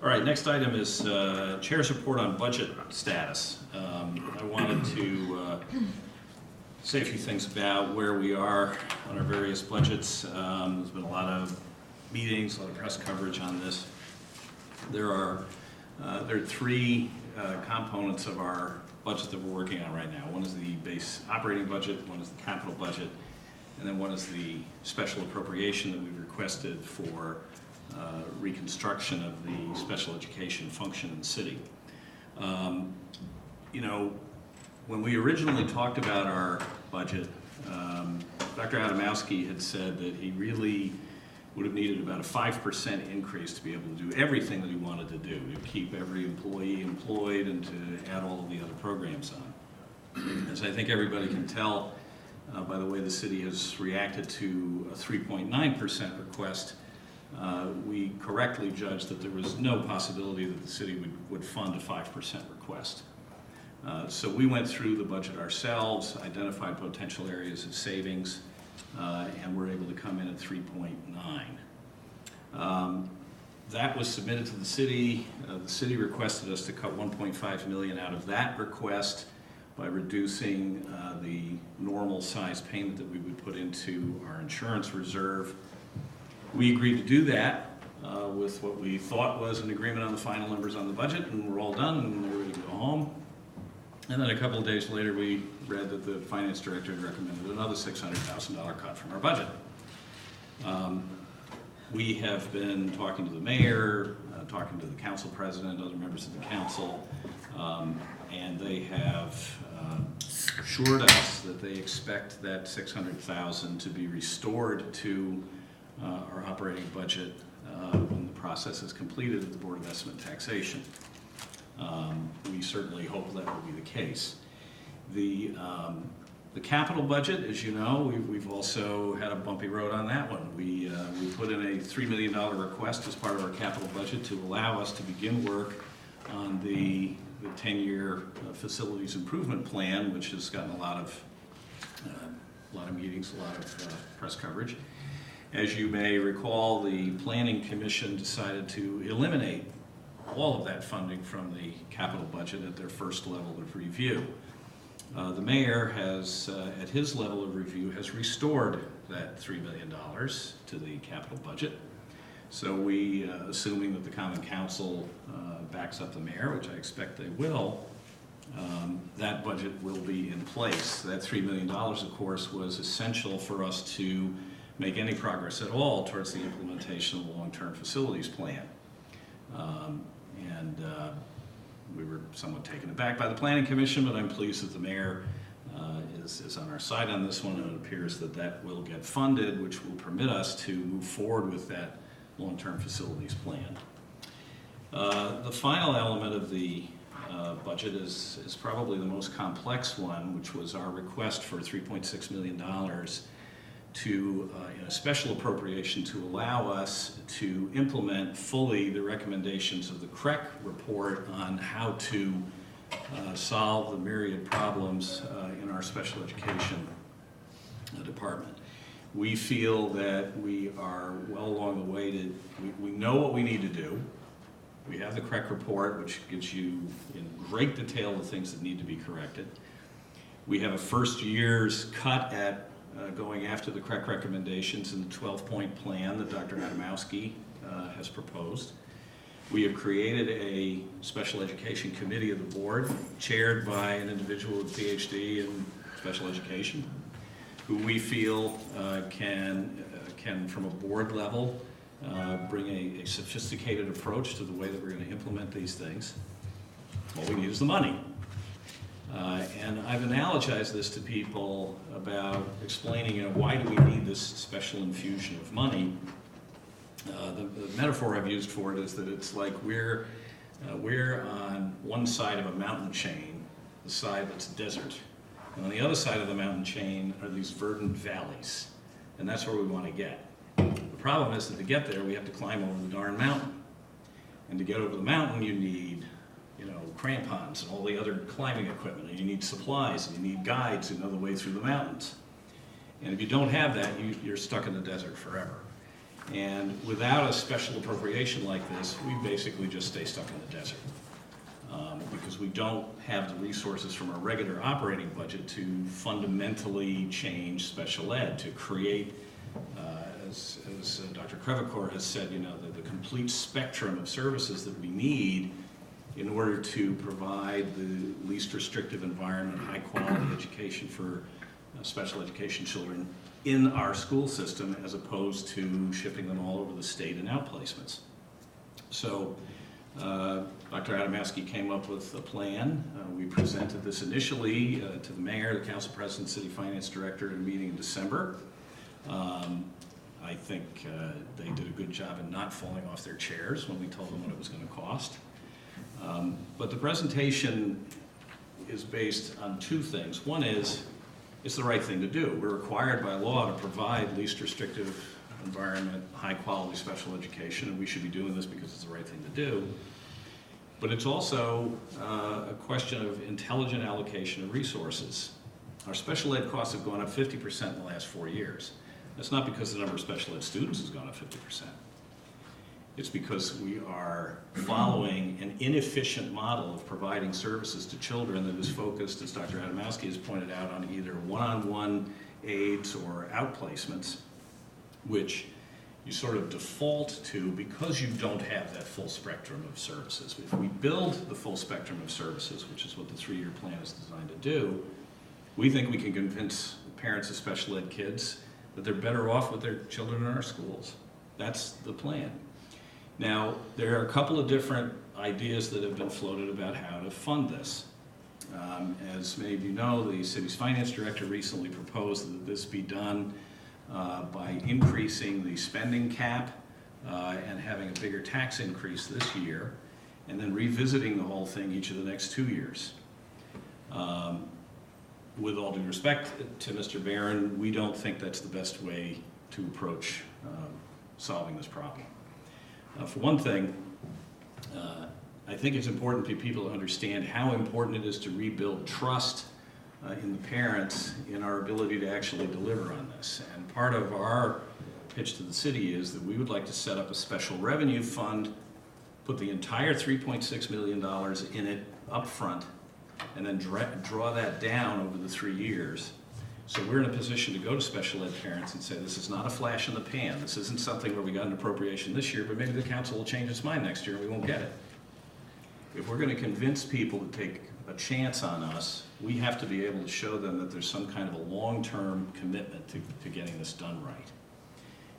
All right, next item is Chair's report on budget status. I wanted to say a few things about where we are on our various budgets. There's been a lot of meetings, a lot of press coverage on this. There are three components of our budget that we're working on right now. One is the base operating budget, one is the capital budget, and then one is the special appropriation that we've requested for reconstruction of the special education function in the city. When we originally talked about our budget, Dr. Adamowski had said that he really would have needed about a 5% increase to be able to do everything that he wanted to do, to keep every employee employed and to add all of the other programs on. As I think everybody can tell by the way the city has reacted to a 3.9% request, we correctly judged that there was no possibility that the city would fund a 5% request. So we went through the budget ourselves, identified potential areas of savings, and we're able to come in at 3.9. That was submitted to the city. The city requested us to cut $1.5 million out of that request by reducing the normal size payment that we would put into our insurance reserve. We agreed to do that with what we thought was an agreement on the final numbers on the budget, and we're all done and we're ready to go home. And then a couple of days later, we read that the finance director had recommended another $600,000 cut from our budget. We have been talking to the mayor, talking to the council president, other members of the council, and they have assured us that they expect that $600,000 to be restored to our operating budget when the process is completed at the Board of Estimate and Taxation. We certainly hope that will be the case. The capital budget, as you know, we've also had a bumpy road on that one. We put in a $3 million request as part of our capital budget to allow us to begin work on the 10-year facilities improvement plan, which has gotten a lot of meetings, a lot of press coverage. As you may recall, the Planning Commission decided to eliminate all of that funding from the capital budget at their first level of review. The mayor has, at his level of review, has restored that $3 million to the capital budget. So we, assuming that the Common Council backs up the mayor, which I expect they will, that budget will be in place. That $3 million, of course, was essential for us to make any progress at all towards the implementation of the long-term facilities plan. We were somewhat taken aback by the Planning Commission, but I'm pleased that the mayor is on our side on this one, and it appears that that will get funded, which will permit us to move forward with that long-term facilities plan. The final element of the budget is probably the most complex one, which was our request for $3.6 million to in a special appropriation to allow us to implement fully the recommendations of the CREC report on how to solve the myriad problems in our special education department. We feel that we are well along the way to, we know what we need to do. We have the CREC report, which gives you in great detail the things that need to be corrected. We have a first year's cut at going after the CREC recommendations in the 12-point plan that Dr. Adamowski has proposed. We have created a special education committee of the board, chaired by an individual with a PhD in special education, who we feel can from a board level, bring a sophisticated approach to the way that we're going to implement these things. All we need is the money. And I've analogized this to people about explaining, why do we need this special infusion of money? The metaphor I've used for it is that it's like we're on one side of a mountain chain, the side that's desert. And on the other side of the mountain chain are these verdant valleys. And that's where we want to get. The problem is that to get there, we have to climb over the darn mountain. And to get over the mountain, you need crampons and all the other climbing equipment, and you need supplies, and you need guides who know the way through the mountains. And if you don't have that, you're stuck in the desert forever. And without a special appropriation like this, we basically just stay stuck in the desert. Because we don't have the resources from our regular operating budget to fundamentally change special ed, to create, as Dr. Crevecoeur has said, the complete spectrum of services that we need in order to provide the least restrictive environment, high quality education for special education children in our school system, as opposed to shipping them all over the state in outplacements. So Dr. Adamowski came up with a plan. We presented this initially to the mayor, the council president, city finance director at a meeting in December. I think they did a good job in not falling off their chairs when we told them what it was going to cost. But the presentation is based on two things. One is, it's the right thing to do. We're required by law to provide least restrictive environment, high quality special education, and we should be doing this because it's the right thing to do. But it's also a question of intelligent allocation of resources. Our special ed costs have gone up 50% in the last 4 years. That's not because the number of special ed students has gone up 50%. It's because we are following an inefficient model of providing services to children that is focused, as Dr. Adamowski has pointed out, on either one-on-one aids or outplacements, which you sort of default to because you don't have that full spectrum of services. If we build the full spectrum of services, which is what the 3-year plan is designed to do, we think we can convince parents of special ed kids that they're better off with their children in our schools. That's the plan. Now, there are a couple of different ideas that have been floated about how to fund this. As many of you know, the city's finance director recently proposed that this be done by increasing the spending cap and having a bigger tax increase this year, and then revisiting the whole thing each of the next 2 years. With all due respect to Mr. Barron, we don't think that's the best way to approach solving this problem. For one thing, I think it's important for people to understand how important it is to rebuild trust in the parents in our ability to actually deliver on this. And part of our pitch to the city is that we would like to set up a special revenue fund, put the entire $3.6 million in it up front, and then draw that down over the 3 years. So we're in a position to go to special ed parents and say, this is not a flash in the pan. This isn't something where we got an appropriation this year, but maybe the council will change its mind next year and we won't get it. If we're going to convince people to take a chance on us, we have to be able to show them that there's some kind of a long-term commitment to getting this done right.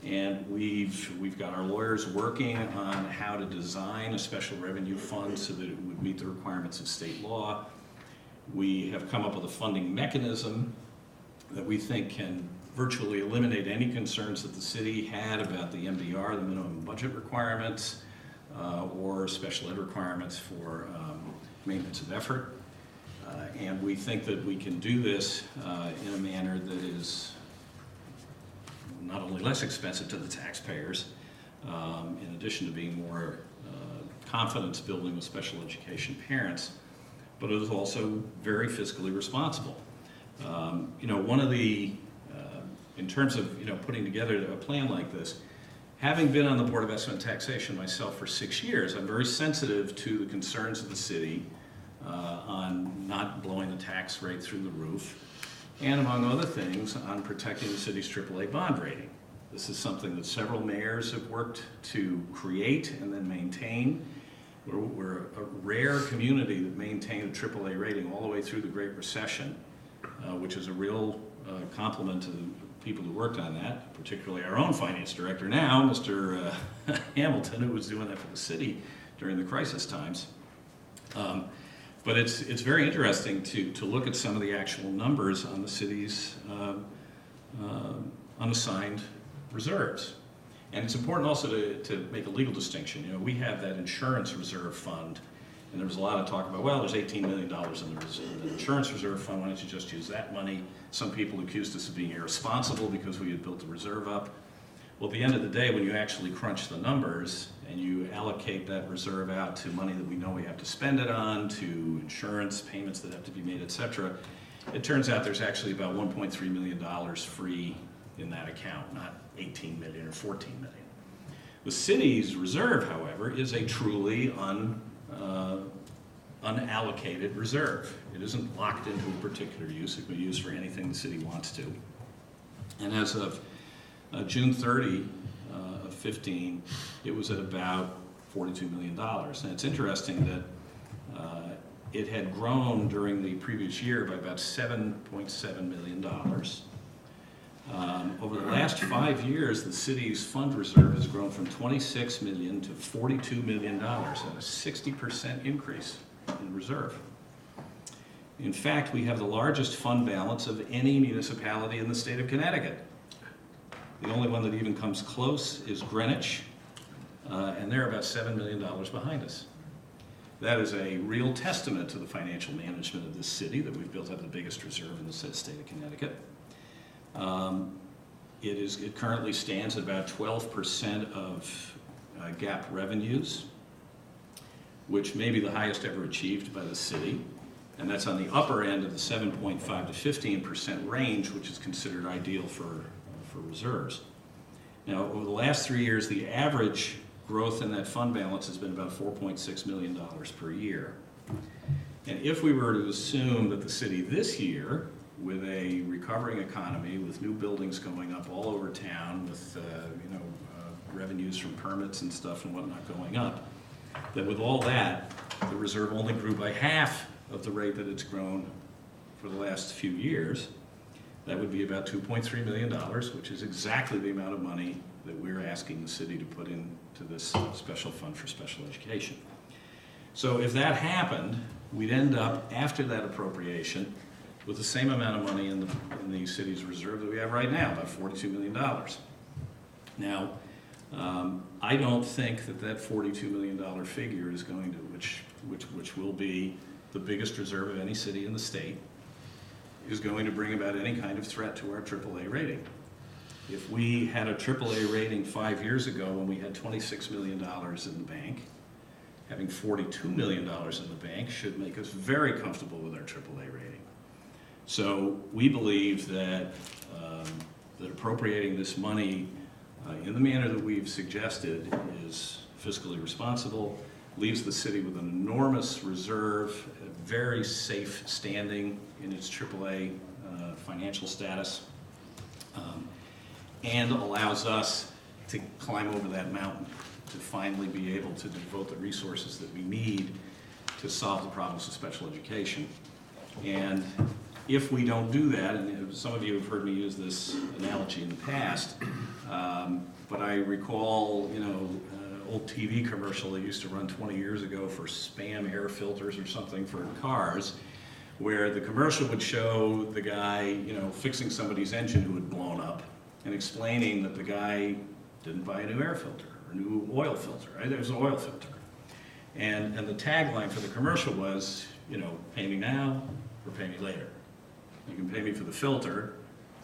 And we've got our lawyers working on how to design a special revenue fund so that it would meet the requirements of state law. We have come up with a funding mechanism that we think can virtually eliminate any concerns that the city had about the MBR, the minimum budget requirements, or special ed requirements for maintenance of effort. And we think that we can do this in a manner that is not only less expensive to the taxpayers, in addition to being more confidence building with special education parents, but it is also very fiscally responsible. One of the, in terms of putting together a plan like this, having been on the Board of Estimate and Taxation myself for 6 years, I'm very sensitive to the concerns of the city on not blowing the tax rate through the roof, and among other things, on protecting the city's AAA bond rating. This is something that several mayors have worked to create and then maintain. We're a rare community that maintained a AAA rating all the way through the Great Recession, which is a real compliment to the people who worked on that, particularly our own finance director now, Mr. Hamilton, who was doing that for the city during the crisis times. But it's very interesting to look at some of the actual numbers on the city's unassigned reserves. And it's important also to make a legal distinction. We have that insurance reserve fund, and there was a lot of talk about, well, there's $18 million in the insurance reserve fund, why don't you just use that money? Some people accused us of being irresponsible because we had built the reserve up. Well, at the end of the day, when you actually crunch the numbers and you allocate that reserve out to money that we know we have to spend it on, to insurance payments that have to be made, et cetera, it turns out there's actually about $1.3 million free in that account, not 18 million or 14 million. The city's reserve, however, is a truly unallocated reserve. It isn't locked into a particular use. It can be used for anything the city wants to. And as of June 30 of 15, it was at about $42 million. And it's interesting that it had grown during the previous year by about $7.7 million. Over the last 5 years, the city's fund reserve has grown from $26 million to $42 million, and a 60% increase in reserve. In fact, we have the largest fund balance of any municipality in the state of Connecticut. The only one that even comes close is Greenwich, and they're about $7 million behind us. That is a real testament to the financial management of this city, that we've built up the biggest reserve in the state of Connecticut. It currently stands at about 12% of GAAP revenues, which may be the highest ever achieved by the city. And that's on the upper end of the 7.5 to 15% range, which is considered ideal for reserves. Now, over the last 3 years, the average growth in that fund balance has been about $4.6 million per year. And if we were to assume that the city this year, with a recovering economy, with new buildings going up all over town, with revenues from permits and stuff and whatnot going up, that with all that, the reserve only grew by half of the rate that it's grown for the last few years. That would be about $2.3 million, which is exactly the amount of money that we're asking the city to put into this special fund for special education. So if that happened, we'd end up, after that appropriation, with the same amount of money in the city's reserve that we have right now, about $42 million. Now, I don't think that $42 million figure is going to, which will be the biggest reserve of any city in the state, is going to bring about any kind of threat to our AAA rating. If we had a AAA rating 5 years ago when we had $26 million in the bank, having $42 million in the bank should make us very comfortable with our AAA rating. So we believe that that appropriating this money in the manner that we've suggested is fiscally responsible, leaves the city with an enormous reserve, a very safe standing in its AAA financial status, and allows us to climb over that mountain, to finally be able to devote the resources that we need to solve the problems of special education. And if we don't do that, and some of you have heard me use this analogy in the past, but I recall, old TV commercial that used to run 20 years ago for spam air filters or something for cars, where the commercial would show the guy, fixing somebody's engine who had blown up and explaining that the guy didn't buy a new air filter or new oil filter, right? There was an oil filter. And the tagline for the commercial was, pay me now or pay me later. You can pay me for the filter,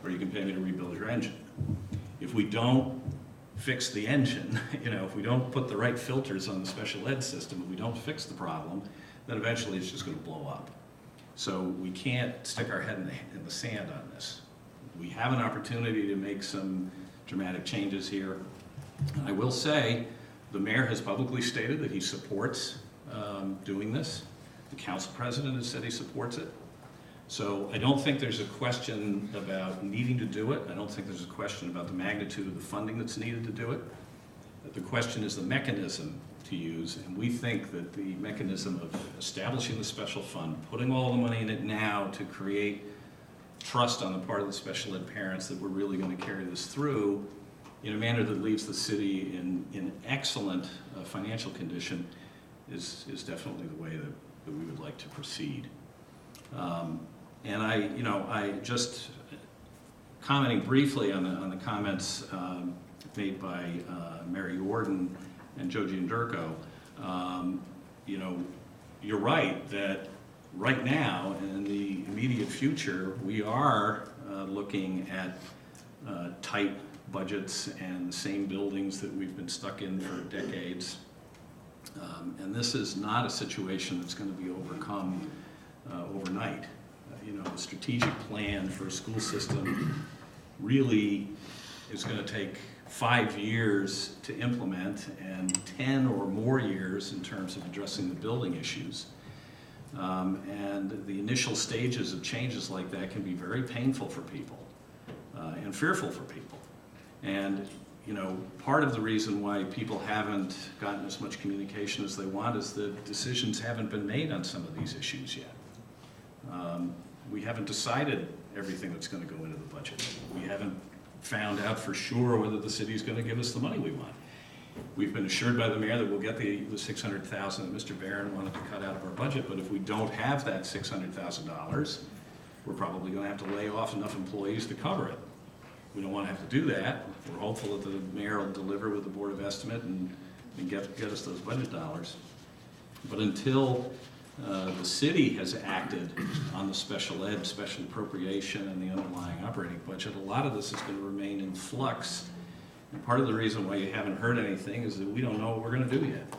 or you can pay me to rebuild your engine. If we don't fix the engine, if we don't put the right filters on the special ed system, if we don't fix the problem, then eventually it's just going to blow up. So we can't stick our head in the sand on this. We have an opportunity to make some dramatic changes here. And I will say, the mayor has publicly stated that he supports doing this. The council president has said he supports it. So I don't think there's a question about needing to do it. I don't think there's a question about the magnitude of the funding that's needed to do it. The question is the mechanism to use, and we think that the mechanism of establishing the special fund, putting all the money in it now to create trust on the part of the special ed parents that we're really going to carry this through in a manner that leaves the city in excellent financial condition is definitely the way that we would like to proceed. And I just commenting briefly on the comments made by Mary Gordon and Joe Gianderco, you're right that right now in the immediate future we are looking at tight budgets and the same buildings that we've been stuck in for decades. And this is not a situation that's going to be overcome overnight. The strategic plan for a school system really is going to take 5 years to implement and 10 or more years in terms of addressing the building issues. And the initial stages of changes like that can be very painful for people and fearful for people. And you know, part of the reason why people haven't gotten as much communication as they want is that decisions haven't been made on some of these issues yet. We haven't decided everything that's going to go into the budget. We haven't found out for sure whether the city's going to give us the money we want. We've been assured by the mayor that we'll get the $600,000 that Mr. Barron wanted to cut out of our budget, but if we don't have that $600,000, we're probably going to have to lay off enough employees to cover it. We don't want to have to do that. We're hopeful that the mayor will deliver with the Board of Estimate and get us those budget dollars. But until the city has acted on the special ed, special appropriation, and the underlying operating budget, a lot of this is going to remain in flux. And part of the reason why you haven't heard anything is that we don't know what we're going to do yet.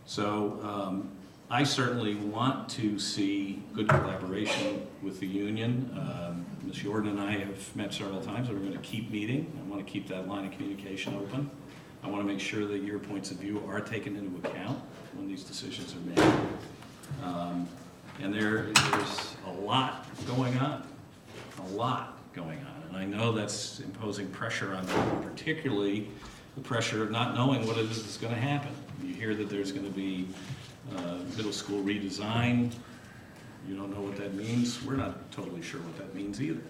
So I certainly want to see good collaboration with the union. Ms. Jordan and I have met several times, and we're going to keep meeting. I want to keep that line of communication open. I want to make sure that your points of view are taken into account when these decisions are made. And there's a lot going on, And I know that's imposing pressure on people, particularly the pressure of not knowing what it is that's going to happen. You hear that there's going to be middle school redesign. You don't know what that means. We're not totally sure what that means either.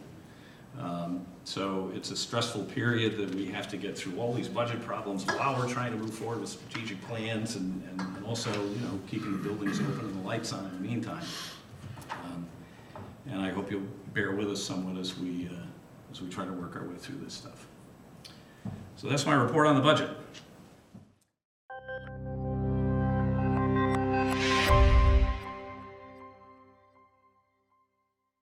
So it's a stressful period that we have to get through all these budget problems while we're trying to move forward with strategic plans and also, you know, keeping the buildings open and the lights on in the meantime. And I hope you'll bear with us somewhat as we try to work our way through this stuff. So that's my report on the budget.